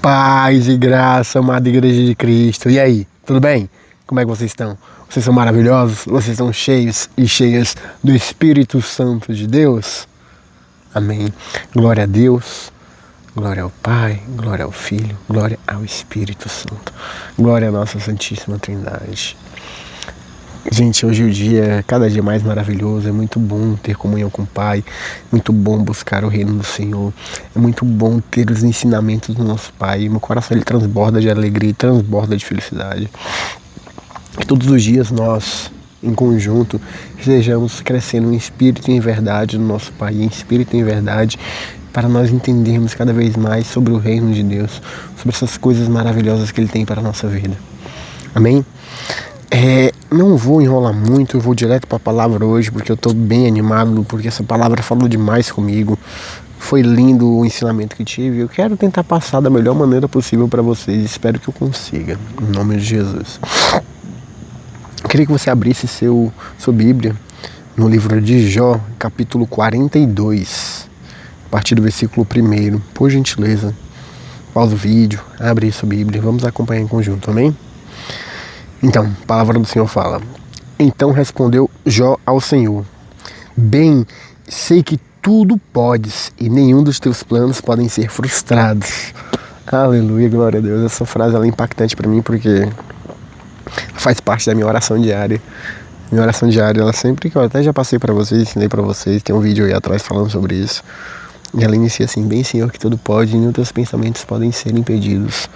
Paz e graça, amada Igreja de Cristo. E aí, tudo bem? Como é que vocês estão? Vocês são maravilhosos? Vocês estão cheios e cheias do Espírito Santo de Deus? Amém. Glória a Deus, glória ao Pai, glória ao Filho, glória ao Espírito Santo. Glória à nossa Santíssima Trindade. Gente, hoje o dia é cada dia mais maravilhoso, é muito bom ter comunhão com o Pai, muito bom buscar o reino do Senhor, é muito bom ter os ensinamentos do nosso Pai. Meu coração ele transborda de alegria e transborda de felicidade. Que todos os dias nós, em conjunto, estejamos crescendo em espírito e em verdade no nosso Pai, em espírito e em verdade, para nós entendermos cada vez mais sobre o reino de Deus, sobre essas coisas maravilhosas que Ele tem para a nossa vida. Amém? Não vou enrolar muito, eu vou direto para a palavra hoje, porque eu estou bem animado, porque essa palavra falou demais comigo. Foi lindo o ensinamento que tive. Eu quero tentar passar da melhor maneira possível para vocês. Espero que eu consiga, em nome de Jesus. Eu queria que você abrisse sua Bíblia no livro de Jó, capítulo 42, a partir do versículo 1. Por gentileza, pausa o vídeo, abre sua Bíblia, vamos acompanhar em conjunto, amém? Então, a palavra do Senhor fala: Então respondeu Jó ao Senhor: Bem, sei que tudo podes e nenhum dos teus planos podem ser frustrados. Aleluia, glória a Deus. Essa frase ela é impactante para mim porque faz parte da minha oração diária. Minha oração diária, ela sempre, que eu até já passei para vocês, ensinei para vocês, tem um vídeo aí atrás falando sobre isso. E ela inicia assim: Bem, Senhor, que tudo pode e nenhum dos teus pensamentos podem ser impedidos.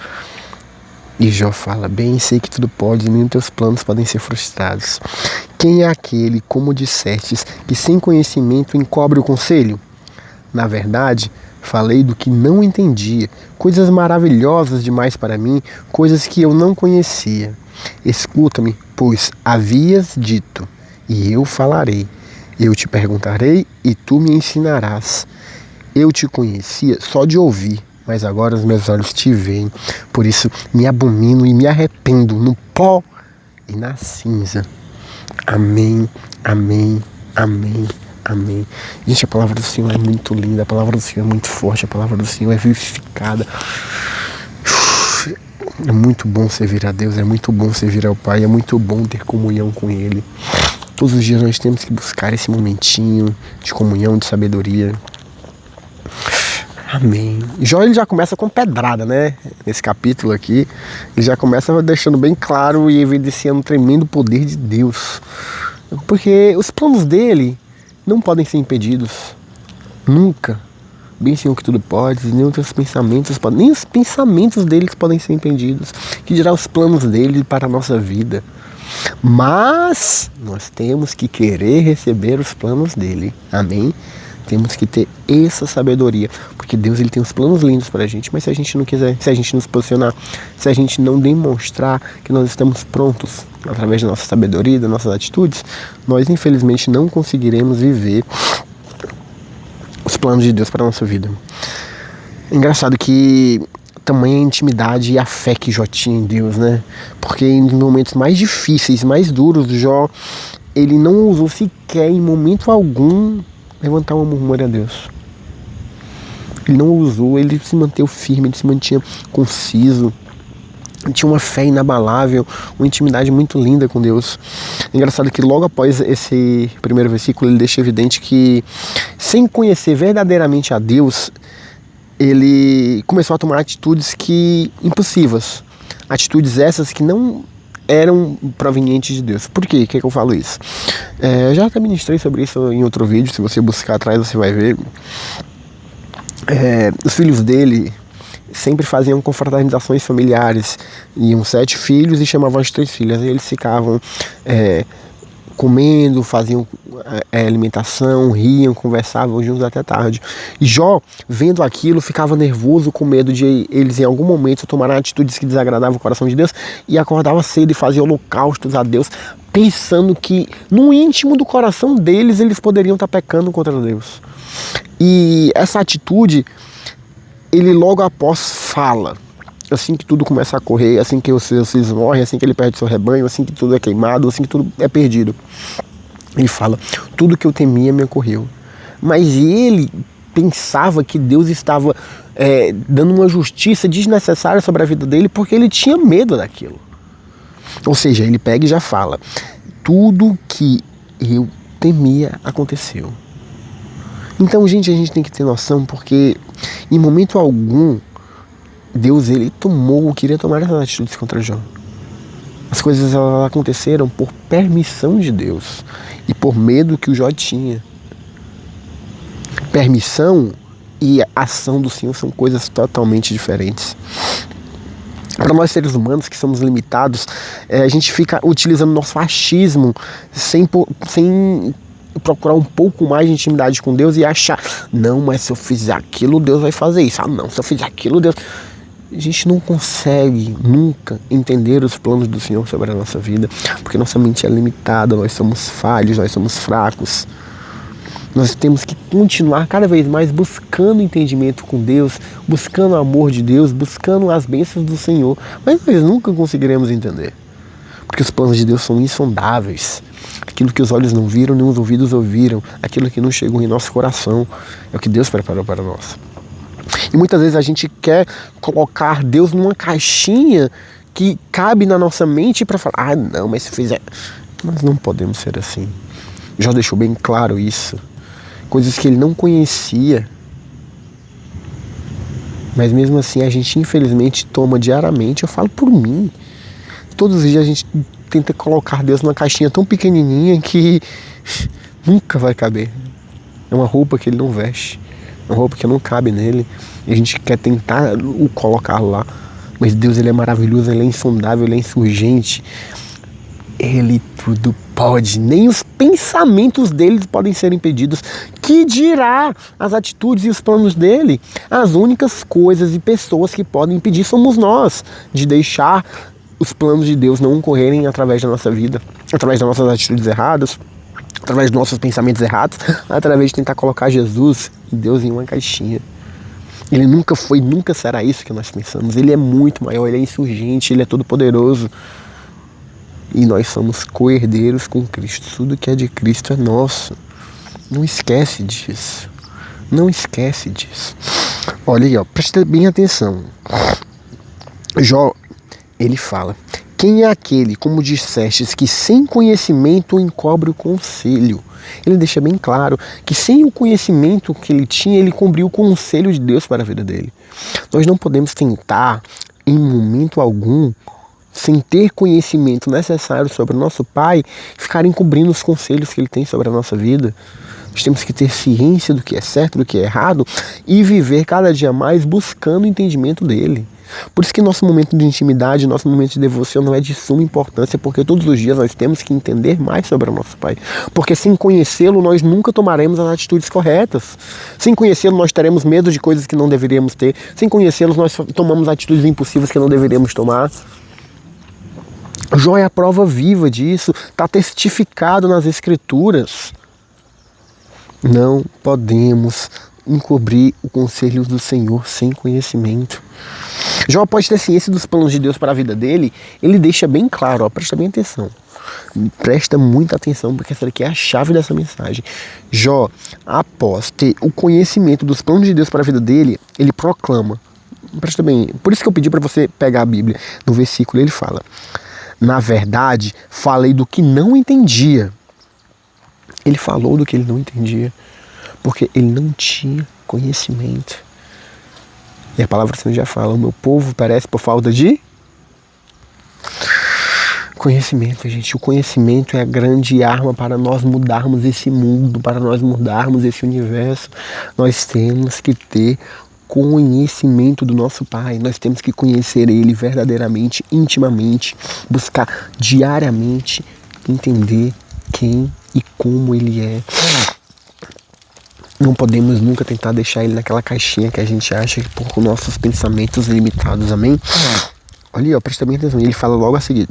E Jó fala: Bem, sei que tudo pode e nenhum dos teus planos podem ser frustrados. Quem é aquele, como dissestes, que sem conhecimento encobre o conselho? Na verdade, falei do que não entendia, coisas maravilhosas demais para mim, coisas que eu não conhecia. Escuta-me, pois havias dito, e eu falarei. Eu te perguntarei e tu me ensinarás. Eu te conhecia só de ouvir, mas agora os meus olhos te veem. Por isso me abomino e me arrependo no pó e na cinza. Amém, amém, amém, amém. Gente, a palavra do Senhor é muito linda, a palavra do Senhor é muito forte, a palavra do Senhor é vivificada. É muito bom servir a Deus, é muito bom servir ao Pai, é muito bom ter comunhão com Ele. Todos os dias nós temos que buscar esse momentinho de comunhão, de sabedoria. Amém. Jó ele já começa com pedrada, né? Nesse capítulo aqui, ele já começa deixando bem claro e evidenciando o tremendo poder de Deus. Porque os planos dele não podem ser impedidos. Nunca. Bem, Senhor, que tudo pode, nem os teus pensamentos podem, nem os pensamentos deles podem ser impedidos. Que dirá os planos dele para a nossa vida. Mas nós temos que querer receber os planos dele. Amém? Temos que ter essa sabedoria, porque Deus ele tem os planos lindos para a gente, mas se a gente não quiser, se a gente não se posicionar, se a gente não demonstrar que nós estamos prontos através da nossa sabedoria, das nossas atitudes, nós infelizmente não conseguiremos viver os planos de Deus para a nossa vida. É engraçado que tamanha a intimidade e a fé que Jó tinha em Deus, né? Porque nos momentos mais difíceis, mais duros, Jó ele não ousou sequer em momento algum levantar uma murmúria a Deus. Ele não usou, ele se manteve firme, ele se mantinha conciso. Ele tinha uma fé inabalável, uma intimidade muito linda com Deus. É engraçado que logo após esse primeiro versículo, ele deixa evidente que, sem conhecer verdadeiramente a Deus, ele começou a tomar atitudes impulsivas. Atitudes essas que não eram provenientes de Deus. Por quê? Que eu falo isso? Eu já até ministrei sobre isso em outro vídeo, se você buscar atrás você vai ver. Os filhos dele sempre faziam confraternizações familiares. Iam 7 filhos e chamavam as 3 filhas. E eles ficavam comendo, faziam alimentação, riam, conversavam juntos até tarde. E Jó, vendo aquilo, ficava nervoso, com medo de eles em algum momento tomarem atitudes que desagradavam o coração de Deus, e acordava cedo e fazia holocaustos a Deus, pensando que no íntimo do coração deles eles poderiam estar pecando contra Deus. E essa atitude, ele logo após fala: assim que tudo começa a correr, assim que os seus filhos morrem, assim que ele perde seu rebanho, assim que tudo é queimado, assim que tudo é perdido. Ele fala: tudo que eu temia me ocorreu. Mas ele pensava que Deus estava dando uma justiça desnecessária sobre a vida dele, porque ele tinha medo daquilo. Ou seja, ele pega e já fala: tudo que eu temia aconteceu. Então, gente, a gente tem que ter noção, porque em momento algum Deus queria tomar essas atitudes contra Jó. As coisas elas aconteceram por permissão de Deus e por medo que o Jó tinha. Permissão e ação do Senhor são coisas totalmente diferentes. Para nós seres humanos que somos limitados, a gente fica utilizando nosso achismo sem procurar um pouco mais de intimidade com Deus e achar: não, mas se eu fizer aquilo, Deus vai fazer isso. Ah, não, se eu fizer aquilo, Deus... A gente não consegue nunca entender os planos do Senhor sobre a nossa vida, porque nossa mente é limitada, nós somos falhos, nós somos fracos. Nós temos que continuar cada vez mais buscando entendimento com Deus, buscando o amor de Deus, buscando as bênçãos do Senhor. Mas nós nunca conseguiremos entender, porque os planos de Deus são insondáveis. Aquilo que os olhos não viram, nem os ouvidos ouviram, aquilo que não chegou em nosso coração, é o que Deus preparou para nós. E muitas vezes a gente quer colocar Deus numa caixinha que cabe na nossa mente para falar: ah, não, mas se fizer... Nós não podemos ser assim. Jó deixou bem claro isso. Coisas que ele não conhecia. Mas mesmo assim a gente infelizmente toma diariamente. Eu falo por mim. Todos os dias a gente tenta colocar Deus numa caixinha tão pequenininha que nunca vai caber. É uma roupa que ele não veste. É uma roupa que não cabe nele. E a gente quer tentar o colocar lá. Mas Deus, ele é maravilhoso, ele é insondável, ele é insurgente. Ele tudo pode. Nem os pensamentos dele podem ser impedidos. Que dirá as atitudes e os planos dele? As únicas coisas e pessoas que podem impedir somos nós de deixar os planos de Deus não ocorrerem através da nossa vida, através das nossas atitudes erradas, através dos nossos pensamentos errados, através de tentar colocar Jesus e Deus em uma caixinha. Ele nunca foi, nunca será isso que nós pensamos. Ele é muito maior, ele é insurgente, ele é todo poderoso. E nós somos co-herdeiros com Cristo. Tudo que é de Cristo é nosso. Não esquece disso. Não esquece disso. Olha aí, ó, presta bem atenção. Jó, ele fala: quem é aquele, como dissestes, que sem conhecimento encobre o conselho? Ele deixa bem claro que sem o conhecimento que ele tinha, ele cobriu o conselho de Deus para a vida dele. Nós não podemos tentar, em momento algum, sem ter conhecimento necessário sobre o nosso Pai, ficar encobrindo os conselhos que ele tem sobre a nossa vida. Nós temos que ter ciência do que é certo, do que é errado e viver cada dia mais buscando o entendimento dele. Por isso que nosso momento de intimidade, nosso momento de devoção não é de suma importância, porque todos os dias nós temos que entender mais sobre o nosso Pai. Porque sem conhecê-lo nós nunca tomaremos as atitudes corretas. Sem conhecê-lo nós teremos medo de coisas que não deveríamos ter. Sem conhecê-lo nós tomamos atitudes impossíveis que não deveríamos tomar. Jó é a prova viva disso, está testificado nas Escrituras. Não podemos encobrir o conselho do Senhor sem conhecimento. Jó pode ter ciência dos planos de Deus para a vida dele, ele deixa bem claro, ó, presta bem atenção. Presta muita atenção, porque essa daqui é a chave dessa mensagem. Jó, após ter o conhecimento dos planos de Deus para a vida dele, ele proclama. Presta bem, por isso que eu pedi para você pegar a Bíblia. No versículo ele fala: na verdade, falei do que não entendia. Ele falou do que ele não entendia, porque ele não tinha conhecimento. E a palavra do Senhor já fala: o meu povo perece por falta de conhecimento, gente. O conhecimento é a grande arma para nós mudarmos esse mundo, para nós mudarmos esse universo. Nós temos que ter conhecimento do nosso Pai. Nós temos que conhecer Ele verdadeiramente, intimamente, buscar diariamente entender quem e como Ele é. Não podemos nunca tentar deixar Ele naquela caixinha que a gente acha que por nossos pensamentos limitados, amém? Olha aí, ó, presta bem atenção. Ele fala logo a seguir: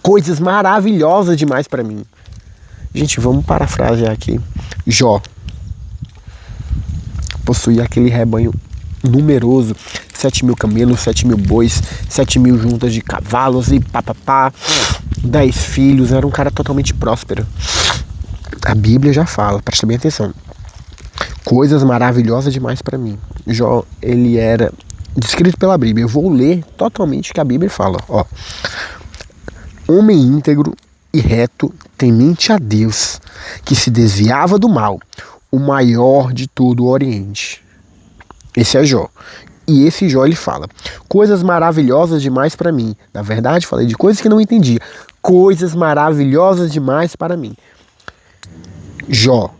coisas maravilhosas demais para mim. Gente, vamos parafrasear aqui. Jó possuía aquele rebanho numeroso, 7.000 camelos, 7.000 bois, 7.000 juntas de cavalos e papapá, 10 filhos. Era um cara totalmente próspero. A Bíblia já fala, presta bem atenção: Coisas maravilhosas demais para mim. Jó, ele era descrito pela Bíblia. Eu vou ler totalmente o que a Bíblia fala. Ó. Homem íntegro e reto, temente a Deus, que se desviava do mal, o maior de todo o Oriente. Esse é Jó. E esse Jó, ele fala: coisas maravilhosas demais para mim. Na verdade, falei de coisas que não entendia. Coisas maravilhosas demais para mim. Jó,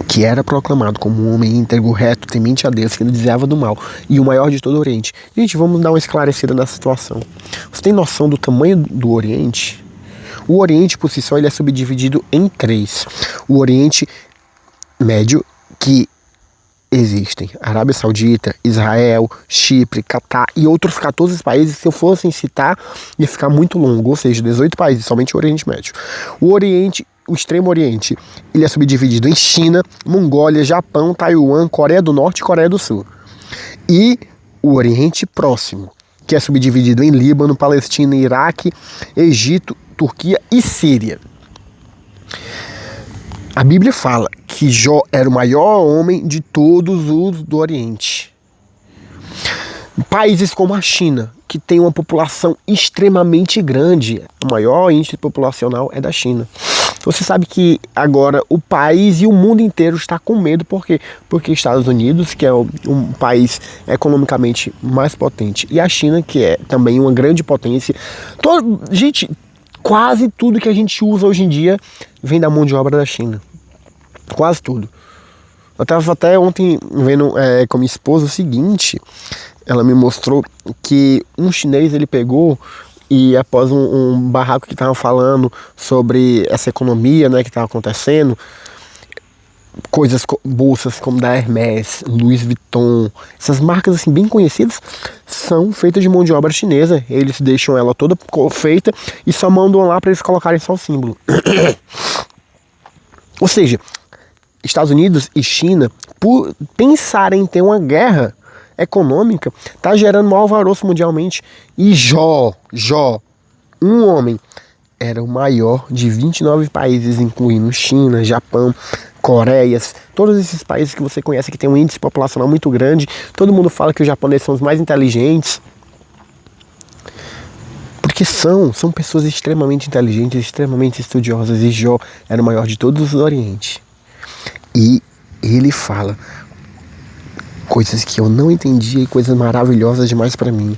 que era proclamado como um homem íntegro, reto, temente a Deus, que ele desviava do mal, e o maior de todo o Oriente. Gente, vamos dar uma esclarecida na situação. Você tem noção do tamanho do Oriente? O Oriente, por si só, ele é subdividido em 3. O Oriente Médio, que existem Arábia Saudita, Israel, Chipre, Catar e outros 14 países. Se eu fosse citar, ia ficar muito longo, ou seja, 18 países, somente o Oriente Médio. O Extremo Oriente, ele é subdividido em China, Mongólia, Japão, Taiwan, Coreia do Norte e Coreia do Sul. E o Oriente Próximo, que é subdividido em Líbano, Palestina, Iraque, Egito, Turquia e Síria. A Bíblia fala que Jó era o maior homem de todos os do Oriente. Países como a China, que tem uma população extremamente grande, o maior índice populacional é da China. Você sabe que agora o país e o mundo inteiro está com medo, por quê? Porque Estados Unidos, que é um país economicamente mais potente, e a China, que é também uma grande potência. Gente, quase tudo que a gente usa hoje em dia vem da mão de obra da China. Quase tudo. Eu estava até ontem vendo com minha esposa o seguinte. Ela me mostrou que um chinês, ele pegou e após um barraco que estava falando sobre essa economia, né, que estava acontecendo, bolsas como da Hermès, Louis Vuitton, essas marcas assim bem conhecidas, são feitas de mão de obra chinesa. Eles deixam ela toda feita e só mandam lá para eles colocarem só o símbolo. Ou seja, Estados Unidos e China, por pensarem em ter uma guerra econômica, tá gerando mau alvoroço mundialmente. E Jó, um homem, era o maior de 29 países, incluindo China, Japão, Coreias, todos esses países que você conhece que tem um índice populacional muito grande. Todo mundo fala que os japoneses são os mais inteligentes, porque são pessoas extremamente inteligentes, extremamente estudiosas, e Jó era o maior de todos do Oriente. E ele fala coisas que eu não entendia e coisas maravilhosas demais para mim.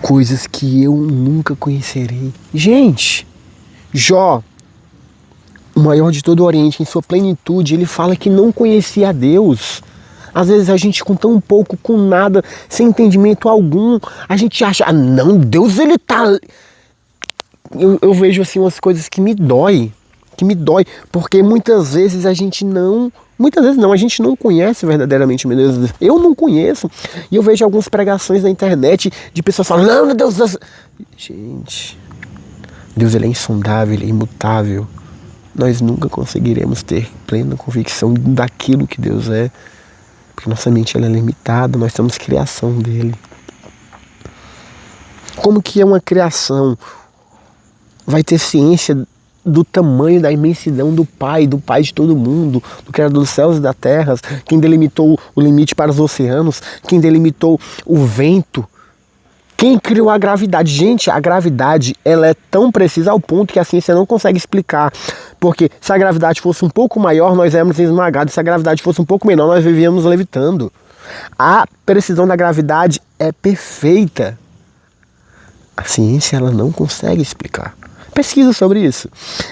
Coisas que eu nunca conhecerei. Gente, Jó, o maior de todo o Oriente, em sua plenitude, ele fala que não conhecia a Deus. Às vezes a gente com tão pouco, com nada, sem entendimento algum, a gente acha, não, Deus ele tá... Eu vejo assim umas coisas que me dói, porque muitas vezes a gente não conhece verdadeiramente meu Deus. Eu não conheço. E eu vejo algumas pregações na internet de pessoas falando, não, Deus... Gente, Deus ele é insondável, ele é imutável. Nós nunca conseguiremos ter plena convicção daquilo que Deus é, porque nossa mente ela é limitada, nós somos criação dele. Como que é uma criação? Vai ter ciência do tamanho, da imensidão do Pai de todo mundo, do Criador dos céus e da terra, quem delimitou o limite para os oceanos, quem delimitou o vento, quem criou a gravidade. Gente, a gravidade ela é tão precisa ao ponto que a ciência não consegue explicar, porque se a gravidade fosse um pouco maior, nós éramos esmagados, se a gravidade fosse um pouco menor, nós vivíamos levitando. A precisão da gravidade é perfeita. A ciência ela não consegue explicar. Pesquisa sobre isso.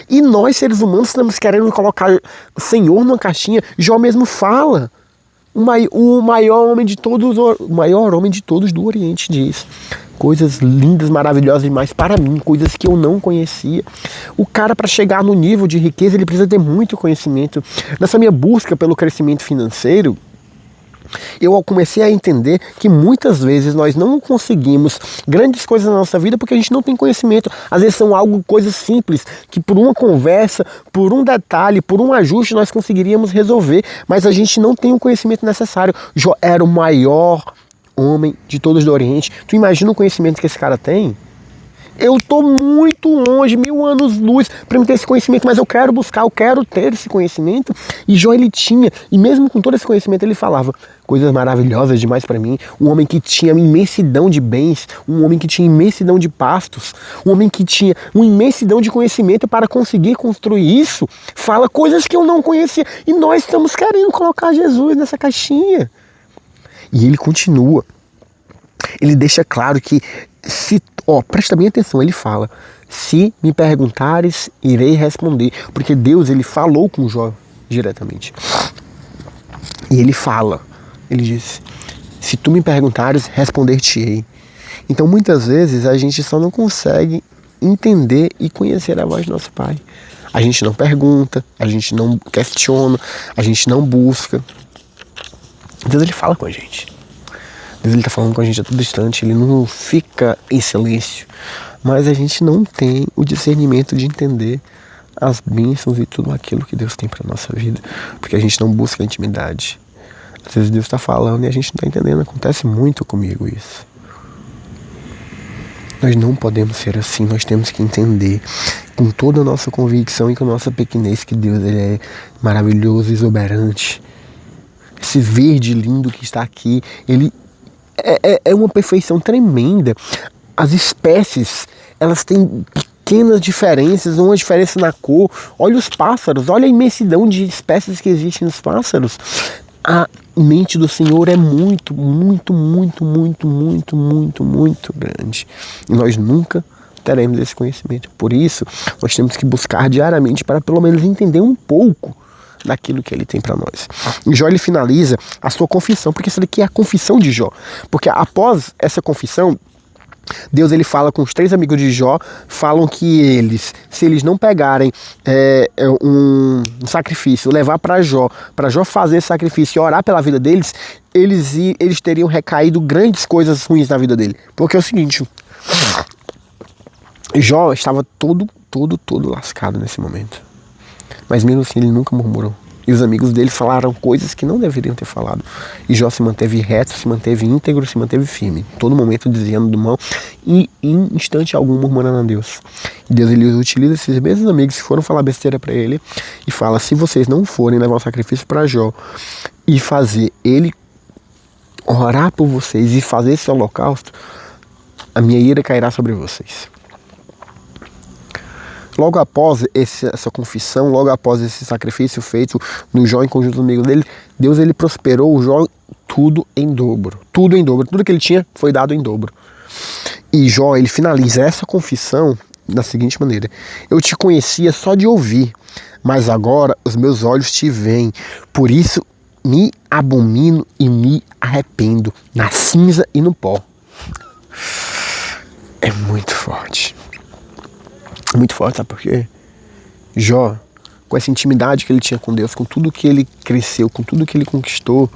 E nós, seres humanos, estamos querendo colocar o Senhor numa caixinha. Jó mesmo fala. O maior homem de todos do Oriente diz. Coisas lindas, maravilhosas demais para mim. Coisas que eu não conhecia. O cara, para chegar no nível de riqueza, ele precisa ter muito conhecimento. Nessa minha busca pelo crescimento financeiro, eu comecei a entender que muitas vezes nós não conseguimos grandes coisas na nossa vida porque a gente não tem conhecimento. Às vezes são coisas simples, que por uma conversa, por um detalhe, por um ajuste nós conseguiríamos resolver, mas a gente não tem o conhecimento necessário. Jó era o maior homem de todos do Oriente. Tu imagina o conhecimento que esse cara tem? Eu estou muito longe, 1000 anos-luz para me ter esse conhecimento, mas eu quero buscar, eu quero ter esse conhecimento. E Jó, ele tinha, e mesmo com todo esse conhecimento, ele falava coisas maravilhosas demais para mim. Um homem que tinha imensidão de bens, um homem que tinha imensidão de pastos, um homem que tinha uma imensidão de conhecimento para conseguir construir isso, fala coisas que eu não conhecia. E nós estamos querendo colocar Jesus nessa caixinha. E ele continua. Ele deixa claro que presta bem atenção, ele fala: se me perguntares, irei responder. Porque Deus, ele falou com Jó diretamente. E ele fala, ele diz: se tu me perguntares, responder-te-ei. Então muitas vezes a gente só não consegue entender e conhecer a voz do nosso Pai. A gente não pergunta, a gente não questiona, a gente não busca. Deus, ele fala com a gente. Deus, ele está falando com a gente a todo instante, ele não fica em silêncio. Mas a gente não tem o discernimento de entender as bênçãos e tudo aquilo que Deus tem para a nossa vida, porque a gente não busca a intimidade. Às vezes Deus está falando e a gente não está entendendo. Acontece muito comigo isso. Nós não podemos ser assim, nós temos que entender com toda a nossa convicção e com a nossa pequenez que Deus, ele é maravilhoso e exuberante. Esse verde lindo que está aqui, ele é uma perfeição tremenda. As espécies, elas têm pequenas diferenças, uma diferença na cor. Olha os pássaros, olha a imensidão de espécies que existem nos pássaros. A mente do Senhor é muito, muito, muito, muito, muito, muito, muito grande. E nós nunca teremos esse conhecimento. Por isso, nós temos que buscar diariamente para pelo menos entender um pouco daquilo que ele tem para nós. E Jó, ele finaliza a sua confissão, porque isso daqui é a confissão de Jó. Porque após essa confissão, Deus, ele fala com os 3 amigos de Jó, falam que eles, se eles não pegarem um sacrifício, levar para Jó fazer esse sacrifício e orar pela vida deles, eles teriam recaído grandes coisas ruins na vida dele. Porque é o seguinte, Jó estava todo lascado nesse momento. Mas mesmo assim ele nunca murmurou. E os amigos dele falaram coisas que não deveriam ter falado. E Jó se manteve reto, se manteve íntegro, se manteve firme. Todo momento desviando do mal e em instante algum murmurando a Deus. E Deus, ele utiliza esses mesmos amigos que foram falar besteira para ele e fala: se vocês não forem levar um sacrifício para Jó e fazer ele orar por vocês e fazer esse holocausto, a minha ira cairá sobre vocês. Logo após essa confissão, logo após esse sacrifício feito no Jó em conjunto com o amigo dele, Deus, ele prosperou o Jó tudo em dobro. Tudo em dobro. Tudo que ele tinha foi dado em dobro. E Jó, ele finaliza essa confissão da seguinte maneira: eu te conhecia só de ouvir, mas agora os meus olhos te veem. Por isso me abomino e me arrependo na cinza e no pó. É muito forte. Muito forte, sabe por quê? Jó, com essa intimidade que ele tinha com Deus, com tudo que ele cresceu, com tudo que ele conquistou,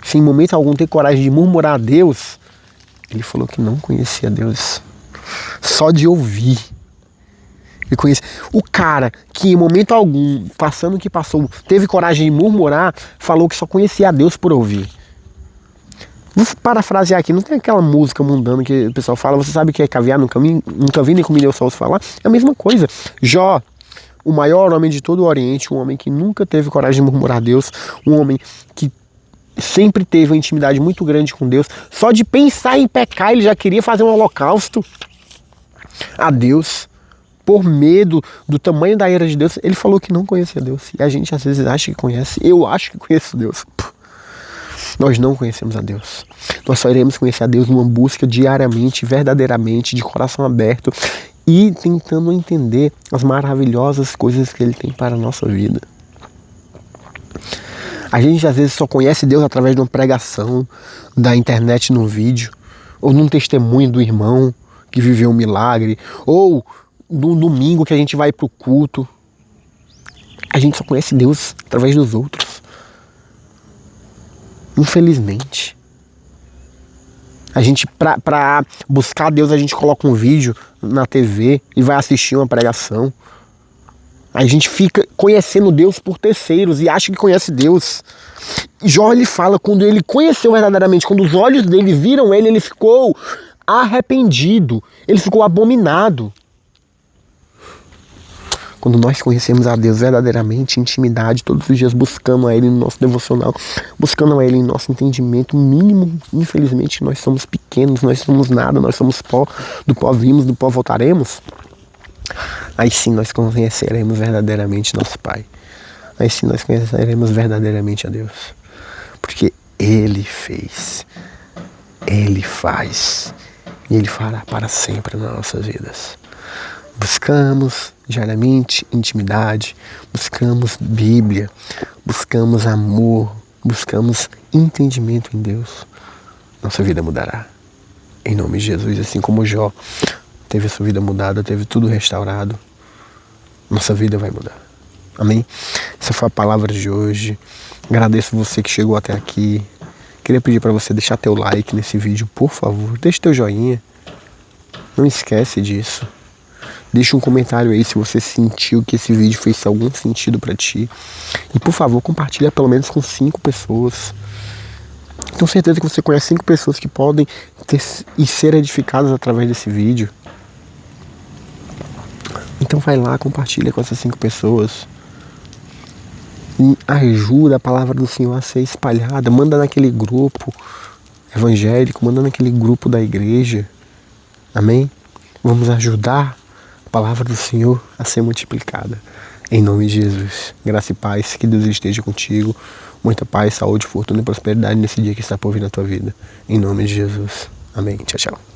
sem em momento algum ter coragem de murmurar a Deus, ele falou que não conhecia Deus. Só de ouvir. Ele conhecia. O cara que em momento algum, passando o que passou, teve coragem de murmurar, falou que só conhecia a Deus por ouvir. Vou parafrasear aqui, não tem aquela música mundana que o pessoal fala: você sabe o que é caviar, nunca vi nem comi nem ouço falar? É a mesma coisa. Jó, o maior homem de todo o Oriente, um homem que nunca teve coragem de murmurar a Deus, um homem que sempre teve uma intimidade muito grande com Deus, só de pensar em pecar ele já queria fazer um holocausto a Deus, por medo do tamanho da ira de Deus. Ele falou que não conhecia Deus, e a gente às vezes acha que conhece. Eu acho que conheço Deus. Nós não conhecemos a Deus. Nós só iremos conhecer a Deus numa busca diariamente, verdadeiramente, de coração aberto e tentando entender as maravilhosas coisas que Ele tem para a nossa vida. A gente às vezes só conhece Deus através de uma pregação, da internet num vídeo, ou num testemunho do irmão que viveu um milagre, ou num domingo que a gente vai para o culto. A gente só conhece Deus através dos outros. Infelizmente. A gente, pra buscar Deus, a gente coloca um vídeo na TV e vai assistir uma pregação. A gente fica conhecendo Deus por terceiros e acha que conhece Deus. Jó, ele fala, quando ele conheceu verdadeiramente, quando os olhos dele viram ele ficou arrependido, ele ficou abominado. Quando nós conhecemos a Deus verdadeiramente, intimidade, todos os dias buscando a Ele no nosso devocional, buscando a Ele em nosso entendimento mínimo, infelizmente nós somos pequenos, nós somos nada, nós somos pó, do pó vimos, do pó voltaremos. Aí sim nós conheceremos verdadeiramente nosso Pai. Aí sim nós conheceremos verdadeiramente a Deus. Porque Ele fez, Ele faz e Ele fará para sempre nas nossas vidas. Buscamos diariamente intimidade, buscamos Bíblia, buscamos amor, buscamos entendimento em Deus. Nossa vida mudará. Em nome de Jesus, assim como Jó teve a sua vida mudada, teve tudo restaurado, nossa vida vai mudar. Amém? Essa foi a palavra de hoje. Agradeço você que chegou até aqui. Queria pedir para você deixar teu like nesse vídeo, por favor. Deixa teu joinha. Não esquece disso. Deixa um comentário aí se você sentiu que esse vídeo fez algum sentido para ti. E por favor, compartilha pelo menos com 5 pessoas. Tenho certeza que você conhece 5 pessoas que podem ter e ser edificadas através desse vídeo. Então vai lá, compartilha com essas 5 pessoas. E ajuda a palavra do Senhor a ser espalhada. Manda naquele grupo evangélico, manda naquele grupo da igreja. Amém? Vamos ajudar a palavra do Senhor a ser multiplicada. Em nome de Jesus. Graça e paz, que Deus esteja contigo. Muita paz, saúde, fortuna e prosperidade nesse dia que está por vir na tua vida. Em nome de Jesus. Amém. Tchau, tchau.